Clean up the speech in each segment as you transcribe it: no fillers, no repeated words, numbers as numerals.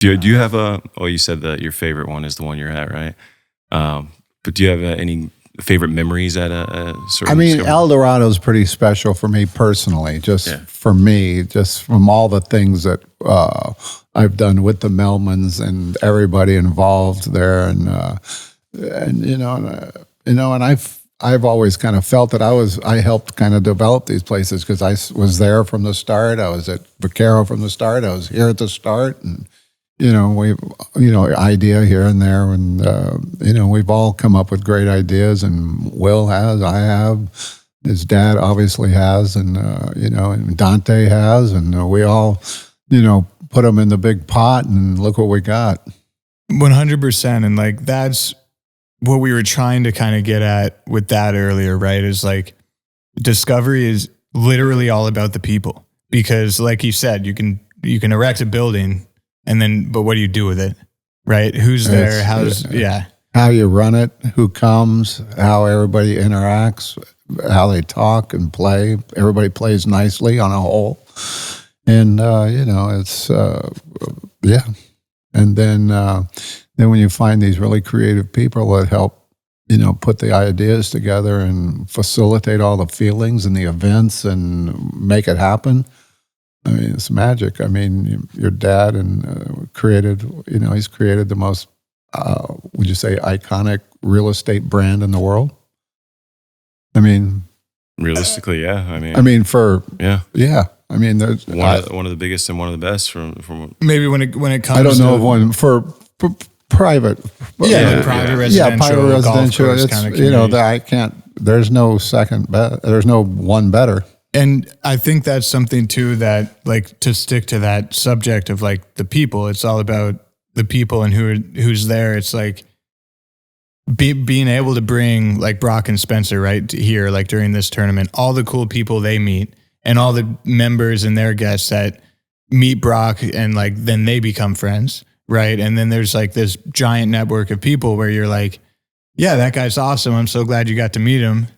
Do you have you said that your favorite one is the one you're at, right? But do you have any favorite memories at a certain? I mean, El Dorado is pretty special for me personally. For me, just from all the things that I've done with the Melmans and everybody involved there, and I've always kind of felt that I helped kind of develop these places because I was there from the start. I was at Vaquero from the start. I was here at the start, and idea here and there, and we've all come up with great ideas. And Will has, I have, his dad obviously has, and and Dante has, and we all, put them in the big pot, and look what we got. 100%, and like that's what we were trying to kind of get at with that earlier, right? Is like Discovery is literally all about the people, because like you said, you can erect a building. And then, but what do you do with it, right? Who's there? How you run it, who comes, how everybody interacts, how they talk and play. Everybody plays nicely on a whole. And, it's, And then when you find these really creative people that help, put the ideas together and facilitate all the feelings and the events and make it happen. I mean, it's magic. I mean, your dad created, he's created the most, would you say, iconic real estate brand in the world? I mean, realistically, yeah. I mean, yeah. I mean, there's one of the biggest and one of the best from maybe when it comes. I don't know of one for private. Private residential. It's that I can't. There's no second. There's no one better. And I think that's something too that, like, to stick to that subject of like the people, it's all about the people and who's there. It's like being able to bring like Brock and Spencer right here, like during this tournament, all the cool people they meet and all the members and their guests that meet Brock and like then they become friends, right? And then there's like this giant network of people where you're like, yeah, that guy's awesome. I'm so glad you got to meet him.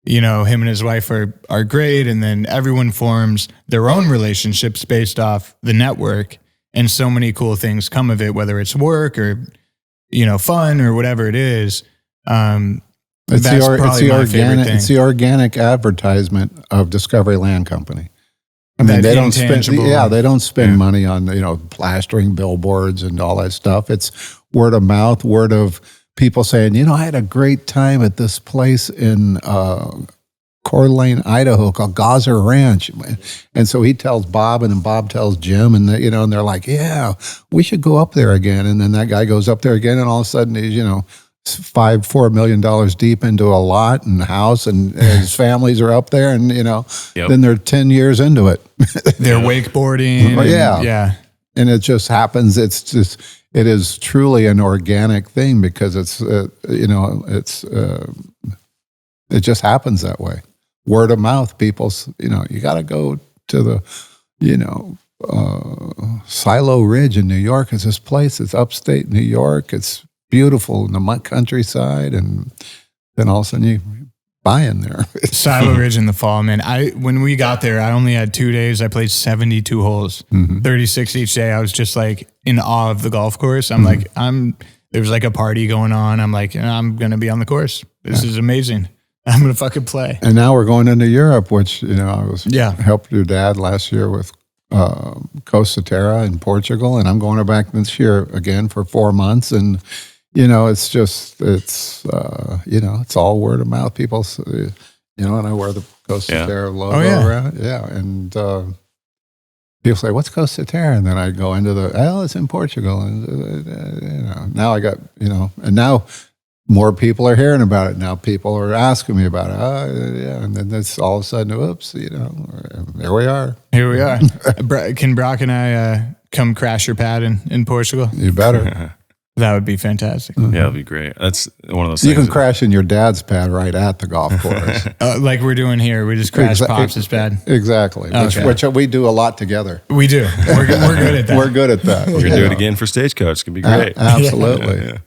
Him and his wife are great. And then everyone forms their own relationships based off the network. And so many cool things come of it, whether it's work or, fun or whatever it is. It's the organic advertisement of Discovery Land Company. I mean, they don't spend money on, plastering billboards and all that stuff. It's word of mouth, word of people saying, I had a great time at this place in Coeur d'Alene, Idaho called Gaza Ranch. And so he tells Bob, and then Bob tells Jim, and and they're like, yeah, we should go up there again. And then that guy goes up there again, and all of a sudden he's, $4 million deep into a lot and house, and his families are up there, and then they're 10 years into it. They're wakeboarding. Yeah. And it just happens. It is truly an organic thing because it just happens that way. Word of mouth, people, you got to go to the, Silo Ridge in New York. It's this place. It's upstate New York. It's beautiful in the countryside. And then all of a sudden you buy in there. Silo Ridge in the fall, man. When we got there, I only had 2 days. I played 72 holes, 36 each day. I was just like in awe of the golf course. I'm like, there was like a party going on. I'm like, I'm going to be on the course. This is amazing. I'm going to fucking play. And now we're going into Europe, which, I helped your dad last year with Costa Terra in Portugal. And I'm going back this year again for 4 months. And, it's just, it's all word of mouth. People, and I wear the Costa Terra logo around. Yeah. And people say, what's Costa Terra? And then I go into it's in Portugal. And, now I got, and now more people are hearing about it. Now people are asking me about it. And then it's all of a sudden, oops, there we are. Here we are. Can Brock and I come crash your pad in Portugal? You better. That would be fantastic. Yeah, that'd be great. That's one of those things. You can crash in your dad's pad right at the golf course. Like we're doing here. We just crash Pops' pad. Exactly. Okay. Which we do a lot together. We do. We're good at that. We're good at that. We're going to do it again for Stagecoach. It's going to be great. Absolutely. Yeah.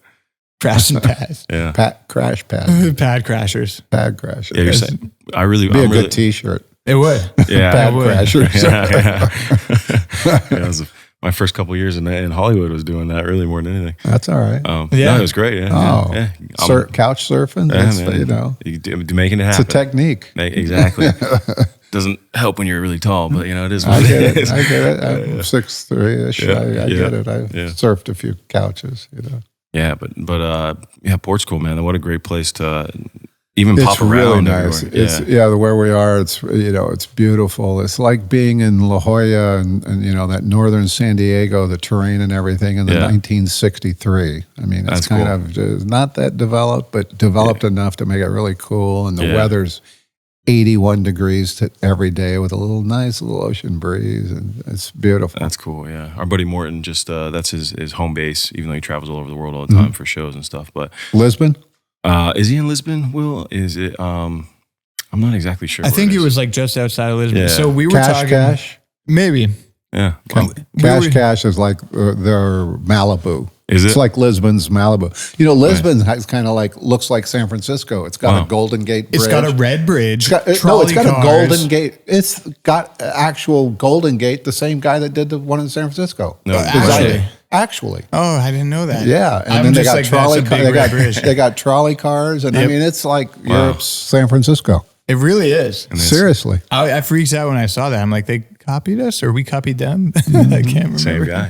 Crash and pads. Yeah. Crash pad. Pad crashers. Pad crashers. Yeah, you're saying, be a good T-shirt. It would. Yeah. Pad crashers. Yeah. It was my first couple years in Hollywood was doing that really more than anything. That's all right. No, it was great. Yeah, couch surfing. That's, you're making it happen. It's a technique. Exactly. Doesn't help when you're really tall, but it is what I it is. I get it. I'm 6'3"-ish. I get it. I've surfed a few couches. Yeah, but Portugal, man. What a great place to even pop around. Really nice. It's where we are. It's it's beautiful. It's like being in La Jolla and that northern San Diego, the terrain and everything in the 1963. I mean, it's kind of not that developed, but developed enough to make it really cool. And the weather's 81 degrees every day with a nice little ocean breeze, and it's beautiful. That's cool. Yeah, our buddy Morton that's his home base, even though he travels all over the world all the time for shows and stuff. But Lisbon. Is he in Lisbon, Will? Is it? I'm not exactly sure. I think it was like just outside of Lisbon. Yeah. So we were talking. Cash? Maybe. Yeah. Cash is like their Malibu. Is it? It's like Lisbon's Malibu. Lisbon has kind of looks like San Francisco. It's got a Golden Gate bridge. It's got a red bridge. It's got a Golden Gate. It's got actual Golden Gate, the same guy that did the one in San Francisco. No, actually. Oh, I didn't know that. Yeah, and then they got trolley cars. They got trolley cars, and I mean, it's like Europe's San Francisco. It really is. Seriously. I freaked out when I saw that. I'm like, they copied us or we copied them? I can't remember. Same guy.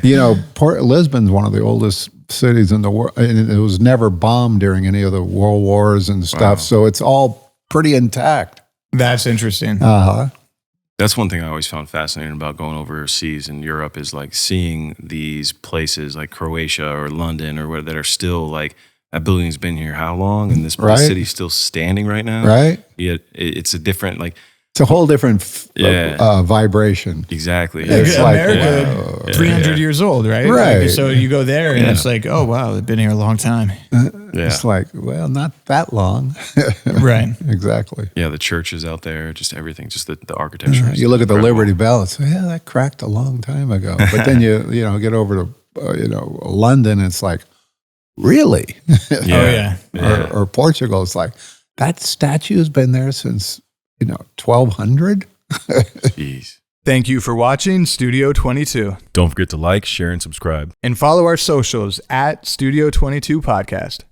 Lisbon's one of the oldest cities in the world, and it was never bombed during any of the world wars and stuff. So it's all pretty intact. That's interesting. That's one thing I always found fascinating about going overseas in Europe is like seeing these places like Croatia or London or where that are still like, that building's been here how long? And this city's still standing right now. Right. Yet it's a different, like... It's a whole different vibration. Exactly. It's America, 300 years old, right? Right. Like, so you go there and it's like, oh, wow, they've been here a long time. It's like, well, not that long. Right. Exactly. Yeah, the churches out there, just everything, just the architecture. You look at the Liberty Bell, it's that cracked a long time ago. But then you get over to London, it's like, really? Or Portugal, it's like, that statue's been there since 1200. Jeez. Thank you for watching Studio 22. Don't forget to like, share, and subscribe. And follow our socials at Studio 22 Podcast.